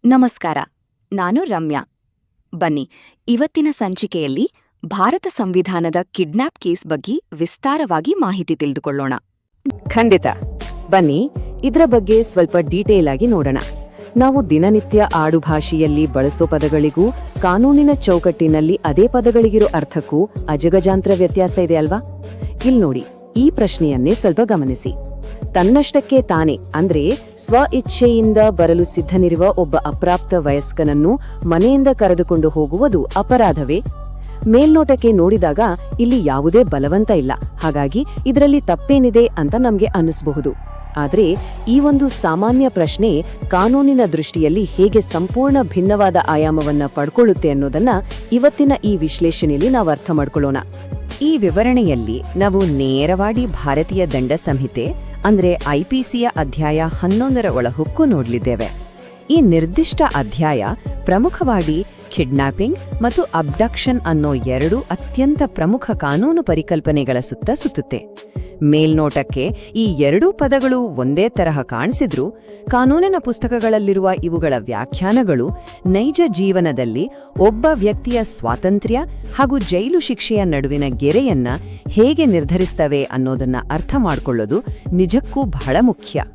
ನಮಸ್ಕಾರ. ನಾನು ರಮ್ಯಾ. ಬನ್ನಿ, ಇವತ್ತಿನ ಸಂಚಿಕೆಯಲ್ಲಿ ಭಾರತ ಸಂವಿಧಾನದ ಕಿಡ್ನ್ಯಾಪ್ ಕೇಸ್ ಬಗ್ಗೆ ವಿಸ್ತಾರವಾಗಿ ಮಾಹಿತಿ ತಿಳಿದುಕೊಳ್ಳೋಣ. ಖಂಡಿತ. ಬನ್ನಿ, ಇದರ ಬಗ್ಗೆ ಸ್ವಲ್ಪ ಡೀಟೇಲ್ ಆಗಿ ನೋಡೋಣ. ನಾವು ದಿನನಿತ್ಯ ಆಡುಭಾಷೆಯಲ್ಲಿ ಬಳಸೋ ಪದಗಳಿಗೂ ಕಾನೂನಿನ ಚೌಕಟ್ಟಿನಲ್ಲಿ ಅದೇ ಪದಗಳಿಗಿರೋ ಅರ್ಥಕ್ಕೂ ಅಜಗಜಾಂತರ ವ್ಯತ್ಯಾಸ ಇದೆ ಅಲ್ವಾ? ಇಲ್ಲಿ ನೋಡಿ, ಈ ಪ್ರಶ್ನೆಯನ್ನೇ ಸ್ವಲ್ಪ ಗಮನಿಸಿ. ತನ್ನಷ್ಟಕ್ಕೆ ತಾನೇ ಅಂದ್ರೆ ಸ್ವ ಇಚ್ಛೆಯಿಂದ ಬರಲು ಸಿದ್ಧನಿರುವ ಒಬ್ಬ ಅಪ್ರಾಪ್ತ ವಯಸ್ಕನನ್ನು ಮನೆಯಿಂದ ಕರೆದುಕೊಂಡು ಹೋಗುವುದು ಅಪರಾಧವೇ? ಮೇಲ್ನೋಟಕ್ಕೆ ನೋಡಿದಾಗ ಇಲ್ಲಿ ಯಾವುದೇ ಬಲವಂತ ಇಲ್ಲ, ಹಾಗಾಗಿ ಇದರಲ್ಲಿ ತಪ್ಪೇನಿದೆ ಅಂತ ನಮ್ಗೆ ಅನ್ನಿಸಬಹುದು. ಆದ್ರೆ ಈ ಒಂದು ಸಾಮಾನ್ಯ ಪ್ರಶ್ನೆ ಕಾನೂನಿನ ದೃಷ್ಟಿಯಲ್ಲಿ ಹೇಗೆ ಸಂಪೂರ್ಣ ಭಿನ್ನವಾದ ಆಯಾಮವನ್ನ ಪಡ್ಕೊಳ್ಳುತ್ತೆ ಅನ್ನೋದನ್ನ ಇವತ್ತಿನ ಈ ವಿಶ್ಲೇಷಣೆಯಲ್ಲಿ ನಾವು ಅರ್ಥ ಮಾಡ್ಕೊಳ್ಳೋಣ. ಈ ವಿವರಣೆಯಲ್ಲಿ ನಾವು ನೇರವಾಗಿ ಭಾರತೀಯ ದಂಡ ಸಂಹಿತೆ ಅಂದ್ರೆ ಐಪಿಸಿಯ ಅಧ್ಯಾಯ 11ರ ಒಳಹೊಕ್ಕು ನೋಡಲಿದ್ದೇವೆ. ಈ ನಿರ್ದಿಷ್ಟ ಅಧ್ಯಾಯ ಪ್ರಮುಖವಾಗಿ ಕಿಡ್ನಾಪಿಂಗ್ ಮತ್ತು ಅಬ್ಡಕ್ಷನ್ ಅನ್ನೋ ಎರಡು ಅತ್ಯಂತ ಪ್ರಮುಖ ಕಾನೂನು ಪರಿಕಲ್ಪನೆಗಳ ಸುತ್ತ ಸುತ್ತುತ್ತೆ. ಮೇಲ್ನೋಟಕ್ಕೆ ಈ ಎರಡೂ ಪದಗಳು ಒಂದೇ ತರಹ ಕಾಣಿಸಿದ್ರೂ ಕಾನೂನಿನ ಪುಸ್ತಕಗಳಲ್ಲಿರುವ ಇವುಗಳ ವ್ಯಾಖ್ಯಾನಗಳು ನೈಜ ಜೀವನದಲ್ಲಿ ಒಬ್ಬ ವ್ಯಕ್ತಿಯ ಸ್ವಾತಂತ್ರ್ಯ ಹಾಗೂ ಜೈಲು ಶಿಕ್ಷೆಯ ನಡುವಿನ ಗೆರೆಯನ್ನ ಹೇಗೆ ನಿರ್ಧರಿಸ್ತವೆ ಅನ್ನೋದನ್ನ ಅರ್ಥ ಮಾಡಿಕೊಳ್ಳೋದು ನಿಜಕ್ಕೂ ಬಹಳ ಮುಖ್ಯ.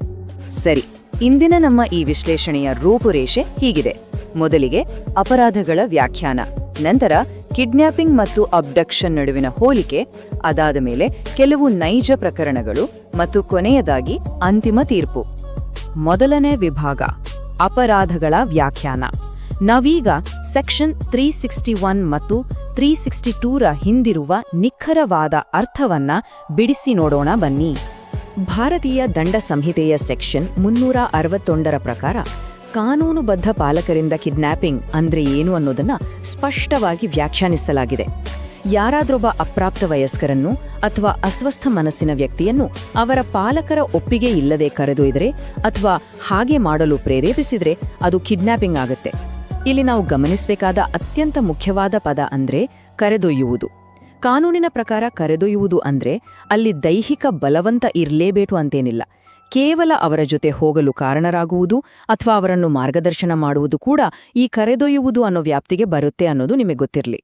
ಸರಿ, ಇಂದಿನ ನಮ್ಮ ಈ ವಿಶ್ಲೇಷಣೆಯ ರೂಪುರೇಷೆ ಹೀಗಿದೆ. ಮೊದಲಿಗೆ ಅಪರಾಧಗಳ ವ್ಯಾಖ್ಯಾನ, ನಂತರ ಕಿಡ್ನ್ಯಾಪಿಂಗ್ ಮತ್ತು ಅಬ್ಡಕ್ಷನ್ ನಡುವಿನ ಹೋಲಿಕೆ, ಅದಾದ ಮೇಲೆ ಕೆಲವು ನೈಜ ಪ್ರಕರಣಗಳು ಮತ್ತು ಕೊನೆಯದಾಗಿ ಅಂತಿಮ ತೀರ್ಪು. ಮೊದಲನೇ ವಿಭಾಗ, ಅಪರಾಧಗಳ ವ್ಯಾಖ್ಯಾನ. ನಾವೀಗ ಸೆಕ್ಷನ್ 361 ಮತ್ತು 362ರ ಹಿಂದಿರುವ ನಿಖರವಾದ ಅರ್ಥವನ್ನ ಬಿಡಿಸಿ ನೋಡೋಣ ಬನ್ನಿ. ಭಾರತೀಯ ದಂಡ ಸಂಹಿತೆಯ ಸೆಕ್ಷನ್ 361ರ ಪ್ರಕಾರ ಕಾನೂನುಬದ್ಧ ಪಾಲಕರಿಂದ ಕಿಡ್ನ್ಯಾಪಿಂಗ್ ಅಂದ್ರೆ ಏನು ಅನ್ನೋದನ್ನ ಸ್ಪಷ್ಟವಾಗಿ ವ್ಯಾಖ್ಯಾನಿಸಲಾಗಿದೆ. ಯಾರಾದ್ರೊಬ್ಬ ಅಪ್ರಾಪ್ತ ವಯಸ್ಕರನ್ನು ಅಥವಾ ಅಸ್ವಸ್ಥ ಮನಸ್ಸಿನ ವ್ಯಕ್ತಿಯನ್ನು ಅವರ ಪಾಲಕರ ಒಪ್ಪಿಗೆ ಇಲ್ಲದೆ ಕರೆದೊಯ್ದರೆ ಅಥವಾ ಹಾಗೆ ಮಾಡಲು ಪ್ರೇರೇಪಿಸಿದ್ರೆ ಅದು ಕಿಡ್ನ್ಯಾಪಿಂಗ್ ಆಗುತ್ತೆ. ಇಲ್ಲಿ ನಾವು ಗಮನಿಸಬೇಕಾದ ಅತ್ಯಂತ ಮುಖ್ಯವಾದ ಪದ ಅಂದ್ರೆ ಕರೆದೊಯ್ಯುವುದು. ಕಾನೂನಿನ ಪ್ರಕಾರ ಕರೆದೊಯ್ಯುವುದು ಅಂದ್ರೆ ಅಲ್ಲಿ ದೈಹಿಕ ಬಲವಂತ ಇರಲೇಬೇಕು ಅಂತೇನಿಲ್ಲ. ಕೇವಲ ಅವರ ಜೊತೆ ಹೋಗಲು ಕಾರಣರಾಗುವುದು ಅಥವಾ ಅವರನ್ನು ಮಾರ್ಗದರ್ಶನ ಮಾಡುವುದು ಕೂಡ ಈ ಕರೆದೊಯ್ಯುವುದು ಅನ್ನೋ ವ್ಯಾಪ್ತಿಗೆ ಬರುತ್ತೆ ಅನ್ನೋದು ನಿಮಗೆ ಗೊತ್ತಿರಲಿ.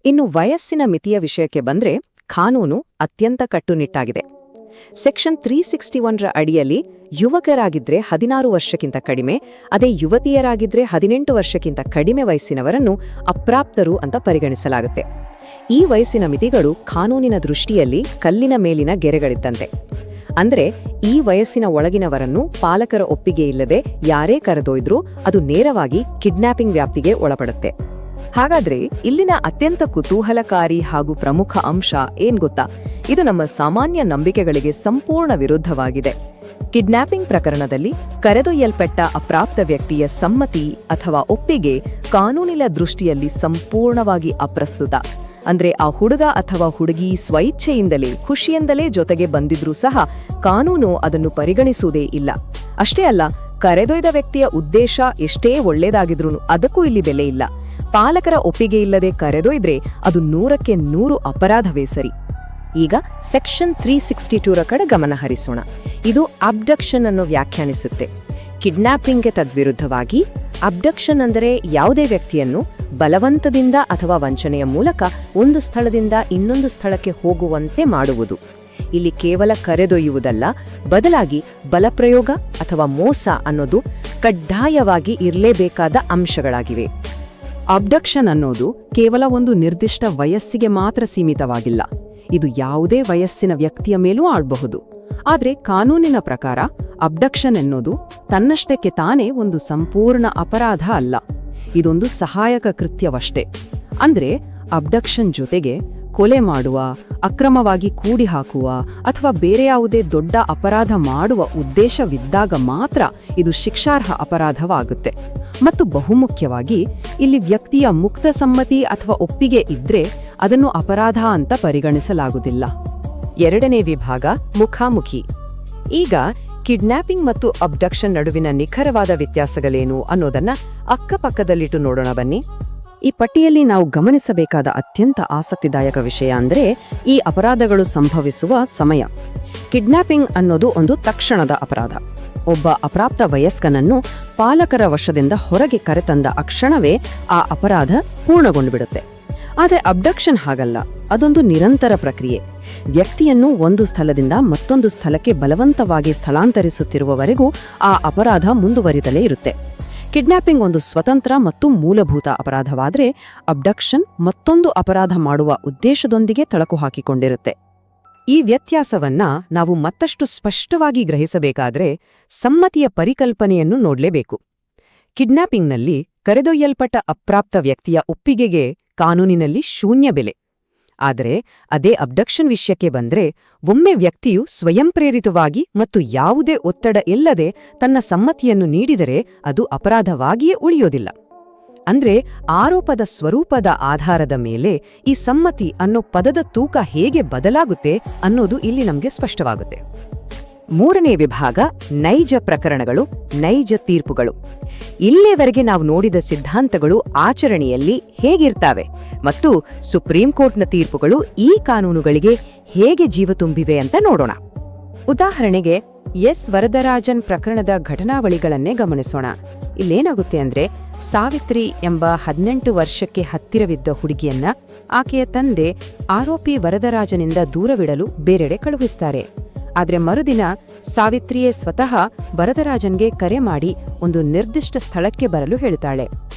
ಇನ್ನು ವಯಸ್ಸಿನ ಮಿತಿಯ ವಿಷಯಕ್ಕೆ ಬಂದ್ರೆ ಕಾನೂನು ಅತ್ಯಂತ ಕಟ್ಟುನಿಟ್ಟಾಗಿದೆ. ಸೆಕ್ಷನ್ 361ರ ಅಡಿಯಲ್ಲಿ ಯುವಕರಾಗಿದ್ರೆ 16 ವರ್ಷಕ್ಕಿಂತ ಕಡಿಮೆ, ಅದೇ ಯುವತಿಯರಾಗಿದ್ರೆ 18 ವರ್ಷಕ್ಕಿಂತ ಕಡಿಮೆ ವಯಸ್ಸಿನವರನ್ನು ಅಪ್ರಾಪ್ತರು ಅಂತ ಪರಿಗಣಿಸಲಾಗುತ್ತೆ. ಈ ವಯಸ್ಸಿನ ಮಿತಿಗಳು ಕಾನೂನಿನ ದೃಷ್ಟಿಯಲ್ಲಿ ಕಲ್ಲಿನ ಮೇಲಿನ ಗೆರೆಗಳಿದ್ದಂತೆ. ಅಂದ್ರೆ ಈ ವಯಸ್ಸಿನ ಒಳಗಿನವರನ್ನು ಪಾಲಕರ ಒಪ್ಪಿಗೆ ಇಲ್ಲದೆ ಯಾರೇ ಕರೆದೊಯ್ದ್ರೂ ಅದು ನೇರವಾಗಿ ಕಿಡ್ನ್ಯಾಪಿಂಗ್ ವ್ಯಾಪ್ತಿಗೆ ಒಳಪಡುತ್ತೆ. ಹಾಗಾದ್ರೆ ಇಲ್ಲಿನ ಅತ್ಯಂತ ಕುತೂಹಲಕಾರಿ ಹಾಗೂ ಪ್ರಮುಖ ಅಂಶ ಏನ್ ಗೊತ್ತಾ? ಇದು ನಮ್ಮ ಸಾಮಾನ್ಯ ನಂಬಿಕೆಗಳಿಗೆ ಸಂಪೂರ್ಣ ವಿರುದ್ಧವಾಗಿದೆ. ಕಿಡ್ನ್ಯಾಪಿಂಗ್ ಪ್ರಕರಣದಲ್ಲಿ ಕರೆದೊಯ್ಯಲ್ಪಟ್ಟ ಅಪ್ರಾಪ್ತ ವ್ಯಕ್ತಿಯ ಸಮ್ಮತಿ ಅಥವಾ ಒಪ್ಪಿಗೆ ಕಾನೂನಿನ ದೃಷ್ಟಿಯಲ್ಲಿ ಸಂಪೂರ್ಣವಾಗಿ ಅಪ್ರಸ್ತುತ. ಅಂದ್ರೆ ಆ ಹುಡುಗ ಅಥವಾ ಹುಡುಗಿ ಸ್ವಇಚ್ಛೆಯಿಂದಲೇ ಖುಷಿಯಿಂದಲೇ ಜೊತೆಗೆ ಬಂದಿದ್ರೂ ಸಹ ಕಾನೂನು ಅದನ್ನು ಪರಿಗಣಿಸುವುದೇ ಇಲ್ಲ. ಅಷ್ಟೇ ಅಲ್ಲ, ಕರೆದೊಯ್ದ ವ್ಯಕ್ತಿಯ ಉದ್ದೇಶ ಎಷ್ಟೇ ಒಳ್ಳೇದಾಗಿದ್ರೂ ಅದಕ್ಕೂ ಇಲ್ಲಿ ಬೆಲೆ ಇಲ್ಲ. ಪಾಲಕರ ಒಪ್ಪಿಗೆ ಇಲ್ಲದೆ ಕರೆದೊಯ್ದ್ರೆ ಅದು 100ಕ್ಕೆ 100 ಅಪರಾಧವೇ ಸರಿ. ಈಗ ಸೆಕ್ಷನ್ 362ರ ಕಡೆ ಗಮನ ಹರಿಸೋಣ. ಇದು ಅಬ್ಡಕ್ಷನ್ ಅನ್ನು ವ್ಯಾಖ್ಯಾನಿಸುತ್ತೆ. ಕಿಡ್ನ್ಯಾಪಿಂಗ್ಗೆ ತದ್ವಿರುದ್ಧವಾಗಿ ಅಬ್ಡಕ್ಷನ್ ಅಂದರೆ ಯಾವುದೇ ವ್ಯಕ್ತಿಯನ್ನು ಬಲವಂತದಿಂದ ಅಥವಾ ವಂಚನೆಯ ಮೂಲಕ ಒಂದು ಸ್ಥಳದಿಂದ ಇನ್ನೊಂದು ಸ್ಥಳಕ್ಕೆ ಹೋಗುವಂತೆ ಮಾಡುವುದು. ಇಲ್ಲಿ ಕೇವಲ ಕರೆದೊಯ್ಯುವುದಲ್ಲ, ಬದಲಾಗಿ ಬಲಪ್ರಯೋಗ ಅಥವಾ ಮೋಸ ಅನ್ನೋದು ಕಡ್ಡಾಯವಾಗಿ ಇರಲೇಬೇಕಾದ ಅಂಶಗಳಾಗಿವೆ. ಅಬ್ಡಕ್ಷನ್ ಅನ್ನೋದು ಕೇವಲ ಒಂದು ನಿರ್ದಿಷ್ಟ ವಯಸ್ಸಿಗೆ ಮಾತ್ರ ಸೀಮಿತವಾಗಿಲ್ಲ. ಇದು ಯಾವುದೇ ವಯಸ್ಸಿನ ವ್ಯಕ್ತಿಯ ಮೇಲೂ ಆಡಬಹುದು. ಆದ್ರೆ ಕಾನೂನಿನ ಪ್ರಕಾರ ಅಬ್ಡಕ್ಷನ್ ಎನ್ನುವುದು ತನ್ನಷ್ಟಕ್ಕೆ ತಾನೇ ಒಂದು ಸಂಪೂರ್ಣ ಅಪರಾಧ ಅಲ್ಲ. ಇದೊಂದು ಸಹಾಯಕ ಕೃತ್ಯವಷ್ಟೇ. ಅಂದ್ರೆ ಅಬ್ಡಕ್ಷನ್ ಜೊತೆಗೆ ಕೊಲೆ ಮಾಡುವ, ಅಕ್ರಮವಾಗಿ ಕೂಡಿ ಹಾಕುವ ಅಥವಾ ಬೇರೆ ಯಾವುದೇ ದೊಡ್ಡ ಅಪರಾಧ ಮಾಡುವ ಉದ್ದೇಶವಿದ್ದಾಗ ಮಾತ್ರ ಇದು ಶಿಕ್ಷಾರ್ಹ ಅಪರಾಧವಾಗುತ್ತೆ. ಮತ್ತು ಬಹುಮುಖ್ಯವಾಗಿ ಇಲ್ಲಿ ವ್ಯಕ್ತಿಯ ಮುಕ್ತ ಸಮ್ಮತಿ ಅಥವಾ ಒಪ್ಪಿಗೆ ಇದ್ರೆ ಅದನ್ನು ಅಪರಾಧ ಅಂತ ಪರಿಗಣಿಸಲಾಗುವುದಿಲ್ಲ. ಎರಡನೇ ವಿಭಾಗ, ಮುಖಾಮುಖಿ. ಈಗ ಕಿಡ್ನ್ಯಾಪಿಂಗ್ ಮತ್ತು ಅಬ್ಡಕ್ಷನ್ ನಡುವಿನ ನಿಖರವಾದ ವ್ಯತ್ಯಾಸಗಳೇನು ಅನ್ನೋದನ್ನ ಅಕ್ಕಪಕ್ಕದಲ್ಲಿಟ್ಟು ನೋಡೋಣ ಬನ್ನಿ. ಈ ಪಟ್ಟಿಯಲ್ಲಿ ನಾವು ಗಮನಿಸಬೇಕಾದ ಅತ್ಯಂತ ಆಸಕ್ತಿದಾಯಕ ವಿಷಯ ಅಂದ್ರೆ ಈ ಅಪರಾಧಗಳು ಸಂಭವಿಸುವ ಸಮಯ. ಕಿಡ್ನ್ಯಾಪಿಂಗ್ ಅನ್ನೋದು ಒಂದು ತಕ್ಷಣದ ಅಪರಾಧ. ಒಬ್ಬ ಅಪ್ರಾಪ್ತ ವಯಸ್ಕನನ್ನು ಪಾಲಕರ ವಶದಿಂದ ಹೊರಗೆ ಕರೆತಂದ ಅಕ್ಷಣವೇ ಆ ಅಪರಾಧ ಪೂರ್ಣಗೊಂಡುಬಿಡುತ್ತೆ. ಆದರೆ ಅಬ್ಡಕ್ಷನ್ ಹಾಗಲ್ಲ, ಅದೊಂದು ನಿರಂತರ ಪ್ರಕ್ರಿಯೆ. ವ್ಯಕ್ತಿಯನ್ನು ಒಂದು ಸ್ಥಳದಿಂದ ಮತ್ತೊಂದು ಸ್ಥಳಕ್ಕೆ ಬಲವಂತವಾಗಿ ಸ್ಥಳಾಂತರಿಸುತ್ತಿರುವವರೆಗೂ ಆ ಅಪರಾಧ ಮುಂದುವರಿದಲೇ ಇರುತ್ತೆ. ಕಿಡ್ನಾಪಿಂಗ್ ಒಂದು ಸ್ವತಂತ್ರ ಮತ್ತು ಮೂಲಭೂತ ಅಪರಾಧವಾದರೆ, ಅಬ್ಡಕ್ಷನ್ ಮತ್ತೊಂದು ಅಪರಾಧ ಮಾಡುವ ಉದ್ದೇಶದೊಂದಿಗೆ ತಳಕು ಹಾಕಿಕೊಂಡಿರುತ್ತೆ. ಈ ವ್ಯತ್ಯಾಸವನ್ನ ನಾವು ಮತ್ತಷ್ಟು ಸ್ಪಷ್ಟವಾಗಿ ಗ್ರಹಿಸಬೇಕಾದ್ರೆ ಸಮ್ಮತಿಯ ಪರಿಕಲ್ಪನೆಯನ್ನು ನೋಡಲೇಬೇಕು. ಕಿಡ್ನಾಪಿಂಗ್ನಲ್ಲಿ ಕರೆದೊಯ್ಯಲ್ಪಟ್ಟ ಅಪ್ರಾಪ್ತ ವ್ಯಕ್ತಿಯ ಒಪ್ಪಿಗೆಗೆ ಕಾನೂನಿನಲ್ಲಿ ಶೂನ್ಯ ಬೆಲೆ. ಆದರೆ ಅದೇ ಅಬ್ಡಕ್ಷನ್ ವಿಷಯಕ್ಕೆ ಬಂದ್ರೆ, ಒಮ್ಮೆ ವ್ಯಕ್ತಿಯು ಸ್ವಯಂಪ್ರೇರಿತವಾಗಿ ಮತ್ತು ಯಾವುದೇ ಒತ್ತಡ ಇಲ್ಲದೆ ತನ್ನ ಸಮ್ಮತಿಯನ್ನು ನೀಡಿದರೆ ಅದು ಅಪರಾಧವಾಗಿಯೇ ಉಳಿಯೋದಿಲ್ಲ. ಅಂದ್ರೆ ಆರೋಪದ ಸ್ವರೂಪದ ಆಧಾರದ ಮೇಲೆ ಈ ಸಮ್ಮತಿ ಅನ್ನೋ ಪದದ ತೂಕ ಹೇಗೆ ಬದಲಾಗುತ್ತೆ ಅನ್ನೋದು ಇಲ್ಲಿ ನಮಗೆ ಸ್ಪಷ್ಟವಾಗುತ್ತೆ. ಮೂರನೇ ವಿಭಾಗ ನೈಜ ಪ್ರಕರಣಗಳು, ನೈಜ ತೀರ್ಪುಗಳು. ಇಲ್ಲಿಯವರೆಗೆ ನಾವು ನೋಡಿದ ಸಿದ್ಧಾಂತಗಳು ಆಚರಣೆಯಲ್ಲಿ ಹೇಗಿರ್ತಾವೆ ಮತ್ತು ಸುಪ್ರೀಂ ಕೋರ್ಟ್ನ ತೀರ್ಪುಗಳು ಈ ಕಾನೂನುಗಳಿಗೆ ಹೇಗೆ ಜೀವ ತುಂಬಿವೆ ಅಂತ ನೋಡೋಣ. ಉದಾಹರಣೆಗೆ ಎಸ್ ವರದರಾಜನ್ ಪ್ರಕರಣದ ಘಟನಾವಳಿಗಳನ್ನೇ ಗಮನಿಸೋಣ. ಇಲ್ಲೇನಾಗುತ್ತೆ ಅಂದ್ರೆ, ಸಾವಿತ್ರಿ ಎಂಬ 18 ವರ್ಷಕ್ಕೆ ಹತ್ತಿರವಿದ್ದ ಹುಡುಗಿಯನ್ನ ಆಕೆಯ ತಂದೆ ಆರೋಪಿ ವರದರಾಜನಿಂದ ದೂರವಿಡಲು ಬೇರೆಡೆ ಕಳುಹಿಸ್ತಾರೆ. ಆದ್ರೆ ಮರುದಿನ ಸಾವಿತ್ರಿಯೇ ಸ್ವತಃ ವರದರಾಜನ್ಗೆ ಕರೆ ಮಾಡಿ ಒಂದು ನಿರ್ದಿಷ್ಟ ಸ್ಥಳಕ್ಕೆ ಬರಲು ಹೇಳ್ತಾಳೆ.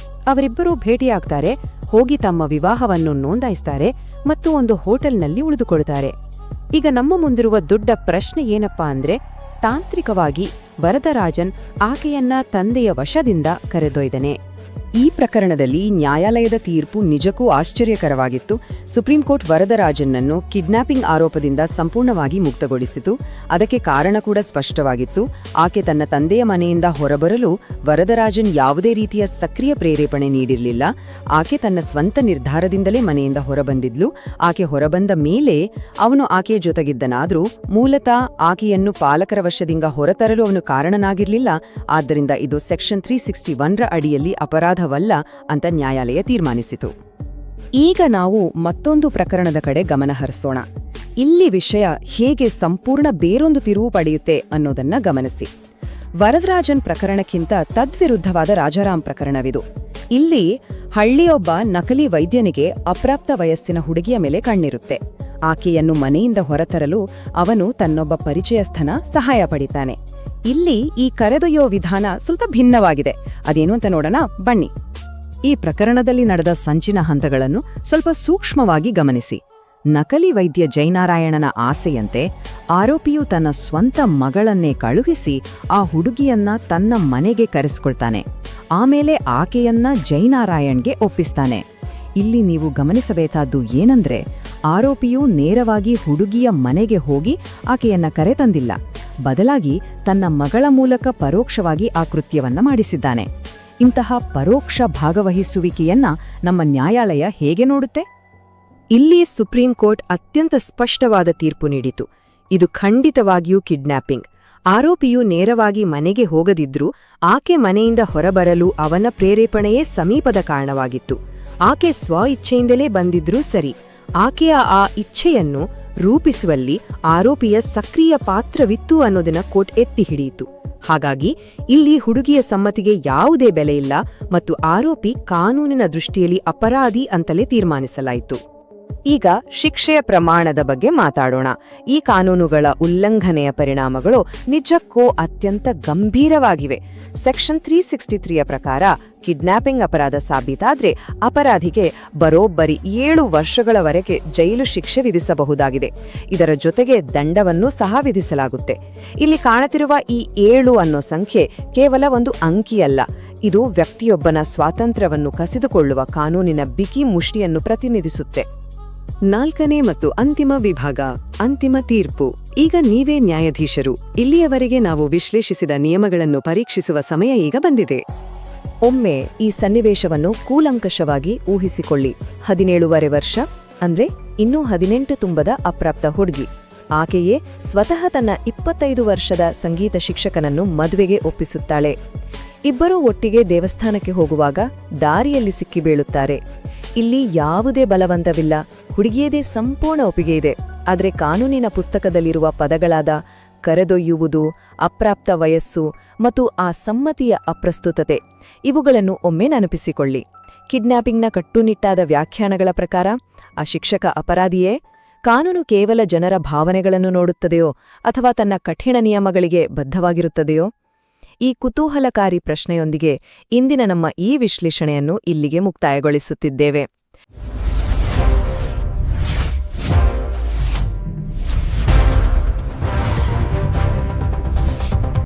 ಅವರಿಬ್ಬರೂ ಭೇಟಿಯಾಗ್ತಾರೆ, ಹೋಗಿ ತಮ್ಮ ವಿವಾಹವನ್ನು ನೋಂದಾಯಿಸ್ತಾರೆ ಮತ್ತು ಒಂದು ಹೋಟೆಲ್ನಲ್ಲಿ ಉಳಿದುಕೊಳ್ತಾರೆ. ಈಗ ನಮ್ಮ ಮುಂದಿರುವ ದೊಡ್ಡ ಪ್ರಶ್ನೆ ಏನಪ್ಪಾ ಅಂದ್ರೆ, ತಾಂತ್ರಿಕವಾಗಿ ವರದರಾಜನ್ ಆಕೆಯನ್ನ ತಂದೆಯ ವಶದಿಂದ ಕರೆದೊಯ್ದನೆ. ಈ ಪ್ರಕರಣದಲ್ಲಿ ನ್ಯಾಯಾಲಯದ ತೀರ್ಪು ನಿಜಕ್ಕೂ ಆಶ್ಚರ್ಯಕರವಾಗಿತ್ತು. ಸುಪ್ರೀಂ ಕೋರ್ಟ್ ವರದರಾಜನ್ನನ್ನು ಕಿಡ್ನಾಪಿಂಗ್ ಆರೋಪದಿಂದ ಸಂಪೂರ್ಣವಾಗಿ ಮುಕ್ತಗೊಳಿಸಿತು. ಅದಕ್ಕೆ ಕಾರಣ ಕೂಡ ಸ್ಪಷ್ಟವಾಗಿತ್ತು. ಆಕೆ ತನ್ನ ತಂದೆಯ ಮನೆಯಿಂದ ಹೊರಬರಲು ವರದರಾಜನ್ ಯಾವುದೇ ರೀತಿಯ ಸಕ್ರಿಯ ಪ್ರೇರೇಪಣೆ ನೀಡಿರಲಿಲ್ಲ. ಆಕೆ ತನ್ನ ಸ್ವಂತ ನಿರ್ಧಾರದಿಂದಲೇ ಮನೆಯಿಂದ ಹೊರಬಂದಿದ್ಲು. ಆಕೆ ಹೊರಬಂದ ಮೇಲೆ ಅವನು ಆಕೆಯ ಜೊತೆಗಿದ್ದನಾದ್ರೂ ಮೂಲತಃ ಆಕೆಯನ್ನು ಪಾಲಕರ ವಶದಿಂದ ಹೊರತರಲು ಅವನು ಕಾರಣನಾಗಿರಲಿಲ್ಲ. ಆದ್ದರಿಂದ ಇದು ಸೆಕ್ಷನ್ 361ರ ಅಡಿಯಲ್ಲಿ ಅಪರಾಧವಲ್ಲ ಅಂತ ನ್ಯಾಯಾಲಯ ತೀರ್ಮಾನಿಸಿತು. ಈಗ ನಾವು ಮತ್ತೊಂದು ಪ್ರಕರಣದ ಕಡೆ ಗಮನ ಹರಿಸೋಣ. ಇಲ್ಲಿ ವಿಷಯ ಹೇಗೆ ಸಂಪೂರ್ಣ ಬೇರೊಂದು ತಿರುವು ಪಡೆಯುತ್ತೆ ಅನ್ನೋದನ್ನ ಗಮನಿಸಿ. ವರದರಾಜನ್ ಪ್ರಕರಣಕ್ಕಿಂತ ತದ್ವಿರುದ್ಧವಾದ ರಾಜಾರಾಮ್ ಪ್ರಕರಣವಿದು. ಇಲ್ಲಿ ಹಳ್ಳಿಯೊಬ್ಬ ನಕಲಿ ವೈದ್ಯನಿಗೆ ಅಪ್ರಾಪ್ತ ವಯಸ್ಸಿನ ಹುಡುಗಿಯ ಮೇಲೆ ಕಣ್ಣಿರುತ್ತೆ. ಆಕೆಯನ್ನು ಮನೆಯಿಂದ ಹೊರತರಲು ಅವನು ತನ್ನೊಬ್ಬ ಪರಿಚಯಸ್ಥನ ಸಹಾಯ ಪಡಿತಾನೆ. ಇಲ್ಲಿ ಈ ಕರೆದೊಯ್ಯೋ ವಿಧಾನ ಸ್ವಲ್ಪ ಭಿನ್ನವಾಗಿದೆ. ಅದೇನು ಅಂತ ನೋಡೋಣ ಬನ್ನಿ. ಈ ಪ್ರಕರಣದಲ್ಲಿ ನಡೆದ ಸಂಚಿನ ಹಂತಗಳನ್ನು ಸ್ವಲ್ಪ ಸೂಕ್ಷ್ಮವಾಗಿ ಗಮನಿಸಿ. ನಕಲಿ ವೈದ್ಯ ಜಯನಾರಾಯಣನ ಆಸೆಯಂತೆ ಆರೋಪಿಯು ತನ್ನ ಸ್ವಂತ ಮಗಳನ್ನೇ ಕಳುಹಿಸಿ ಆ ಹುಡುಗಿಯನ್ನ ತನ್ನ ಮನೆಗೆ ಕರೆಸ್ಕೊಳ್ತಾನೆ. ಆಮೇಲೆ ಆಕೆಯನ್ನ ಜಯನಾರಾಯಣ್ಗೆ ಒಪ್ಪಿಸ್ತಾನೆ. ಇಲ್ಲಿ ನೀವು ಗಮನಿಸಬೇಕಾದ್ದು ಏನಂದ್ರೆ, ಆರೋಪಿಯು ನೇರವಾಗಿ ಹುಡುಗಿಯ ಮನೆಗೆ ಹೋಗಿ ಆಕೆಯನ್ನ ಕರೆತಂದಿಲ್ಲ. ಬದಲಾಗಿ ತನ್ನ ಮಗಳ ಮೂಲಕ ಪರೋಕ್ಷವಾಗಿ ಆ ಕೃತ್ಯವನ್ನ ಮಾಡಿಸಿದ್ದಾನೆ. ಇಂತಹ ಪರೋಕ್ಷ ಭಾಗವಹಿಸುವಿಕೆಯನ್ನ ನಮ್ಮ ನ್ಯಾಯಾಲಯ ಹೇಗೆ ನೋಡುತ್ತೆ? ಇಲ್ಲಿ ಸುಪ್ರೀಂ ಕೋರ್ಟ್ ಅತ್ಯಂತ ಸ್ಪಷ್ಟವಾದ ತೀರ್ಪು ನೀಡಿತು. ಇದು ಖಂಡಿತವಾಗಿಯೂ ಕಿಡ್ನಾಪಿಂಗ್. ಆರೋಪಿಯು ನೇರವಾಗಿ ಮನೆಗೆ ಹೋಗದಿದ್ರೂ ಆಕೆ ಮನೆಯಿಂದ ಹೊರಬರಲು ಅವನ ಪ್ರೇರೇಪಣೆಯೇ ಸಮೀಪದ ಕಾರಣವಾಗಿತ್ತು. ಆಕೆ ಸ್ವ ಇಚ್ಛೆಯಿಂದಲೇ ಬಂದಿದ್ರೂ ಸರಿ, ಆಕೆಯ ಆ ಇಚ್ಛೆಯನ್ನು ರೂಪಿಸುವಲ್ಲಿ ಆರೋಪಿಯ ಸಕ್ರಿಯ ಪಾತ್ರವಿತ್ತು ಅನ್ನೋದನ್ನ ಕೋರ್ಟ್ ಎತ್ತಿ ಹಿಡಿಯಿತು. ಹಾಗಾಗಿ ಇಲ್ಲಿ ಹುಡುಗಿಯ ಸಮ್ಮತಿಗೆ ಯಾವುದೇ ಬೆಲೆ ಇಲ್ಲ ಮತ್ತು ಆರೋಪಿ ಕಾನೂನಿನ ದೃಷ್ಟಿಯಲ್ಲಿ ಅಪರಾಧಿ ಅಂತಲೇ ತೀರ್ಮಾನಿಸಲಾಯಿತು. ಈಗ ಶಿಕ್ಷೆಯ ಪ್ರಮಾಣದ ಬಗ್ಗೆ ಮಾತಾಡೋಣ. ಈ ಕಾನೂನುಗಳ ಉಲ್ಲಂಘನೆಯ ಪರಿಣಾಮಗಳು ನಿಜಕ್ಕೂ ಅತ್ಯಂತ ಗಂಭೀರವಾಗಿವೆ. ಸೆಕ್ಷನ್ 363ಯ ಪ್ರಕಾರ ಕಿಡ್ನಾಪಿಂಗ್ ಅಪರಾಧ ಸಾಬೀತಾದ್ರೆ ಅಪರಾಧಿಗೆ ಬರೋಬ್ಬರಿ 7 ವರ್ಷಗಳವರೆಗೆ ಜೈಲು ಶಿಕ್ಷೆ ವಿಧಿಸಬಹುದಾಗಿದೆ. ಇದರ ಜೊತೆಗೆ ದಂಡವನ್ನೂ ಸಹ ವಿಧಿಸಲಾಗುತ್ತೆ. ಇಲ್ಲಿ ಕಾಣುತ್ತಿರುವ ಈ 7 ಅನ್ನೋ ಸಂಖ್ಯೆ ಕೇವಲ ಒಂದು ಅಂಕಿಯಲ್ಲ. ಇದು ವ್ಯಕ್ತಿಯೊಬ್ಬನ ಸ್ವಾತಂತ್ರ್ಯವನ್ನು ಕಸಿದುಕೊಳ್ಳುವ ಕಾನೂನಿನ ಬಿಗಿ ಮುಷ್ಟಿಯನ್ನು ಪ್ರತಿನಿಧಿಸುತ್ತೆ. 4ನೇ ಮತ್ತು ಅಂತಿಮ ವಿಭಾಗ, ಅಂತಿಮ ತೀರ್ಪು. ಈಗ ನೀವೇ ನ್ಯಾಯಾಧೀಶರು. ಇಲ್ಲಿಯವರೆಗೆ ನಾವು ವಿಶ್ಲೇಷಿಸಿದ ನಿಯಮಗಳನ್ನು ಪರೀಕ್ಷಿಸುವ ಸಮಯ ಈಗ ಬಂದಿದೆ. ಒಮ್ಮೆ ಈ ಸನ್ನಿವೇಶವನ್ನು ಕೂಲಂಕಷವಾಗಿ ಊಹಿಸಿಕೊಳ್ಳಿ. 17.5 ವರ್ಷ ಅಂದ್ರೆ ಇನ್ನೂ 18 ತುಂಬದ ಅಪ್ರಾಪ್ತ ಹುಡುಗಿ. ಆಕೆಯೇ ಸ್ವತಃ ತನ್ನ 25 ವರ್ಷದ ಸಂಗೀತ ಶಿಕ್ಷಕನನ್ನು ಮದುವೆಗೆ ಒಪ್ಪಿಸುತ್ತಾಳೆ. ಇಬ್ಬರೂ ಒಟ್ಟಿಗೆ ದೇವಸ್ಥಾನಕ್ಕೆ ಹೋಗುವಾಗ ದಾರಿಯಲ್ಲಿ ಸಿಕ್ಕಿಬೀಳುತ್ತಾರೆ. ಇಲ್ಲಿ ಯಾವುದೇ ಬಲವಂತವಿಲ್ಲ, ಹುಡುಗಿಯದೇ ಸಂಪೂರ್ಣ ಒಪ್ಪಿಗೆ ಇದೆ. ಆದರೆ ಕಾನೂನಿನ ಪುಸ್ತಕದಲ್ಲಿರುವ ಪದಗಳಾದ ಕರೆದೊಯ್ಯುವುದು, ಅಪ್ರಾಪ್ತ ವಯಸ್ಸು ಮತ್ತು ಆ ಸಮ್ಮತಿಯ ಅಪ್ರಸ್ತುತತೆ ಇವುಗಳನ್ನು ಒಮ್ಮೆ ನೆನಪಿಸಿಕೊಳ್ಳಿ. ಕಿಡ್ನ್ಯಾಪಿಂಗ್ನ ಕಟ್ಟುನಿಟ್ಟಾದ ವ್ಯಾಖ್ಯಾನಗಳ ಪ್ರಕಾರ ಆ ಶಿಕ್ಷಕ ಅಪರಾಧಿಯೇ? ಕಾನೂನು ಕೇವಲ ಜನರ ಭಾವನೆಗಳನ್ನು ನೋಡುತ್ತದೆಯೋ ಅಥವಾ ತನ್ನ ಕಠಿಣ ನಿಯಮಗಳಿಗೆ ಬದ್ಧವಾಗಿರುತ್ತದೆಯೋ? ಈ ಕುತೂಹಲಕಾರಿ ಪ್ರಶ್ನೆಯೊಂದಿಗೆ ಇಂದಿನ ನಮ್ಮ ಈ ವಿಶ್ಲೇಷಣೆಯನ್ನು ಇಲ್ಲಿಗೆ ಮುಕ್ತಾಯಗೊಳಿಸುತ್ತಿದ್ದೇವೆ.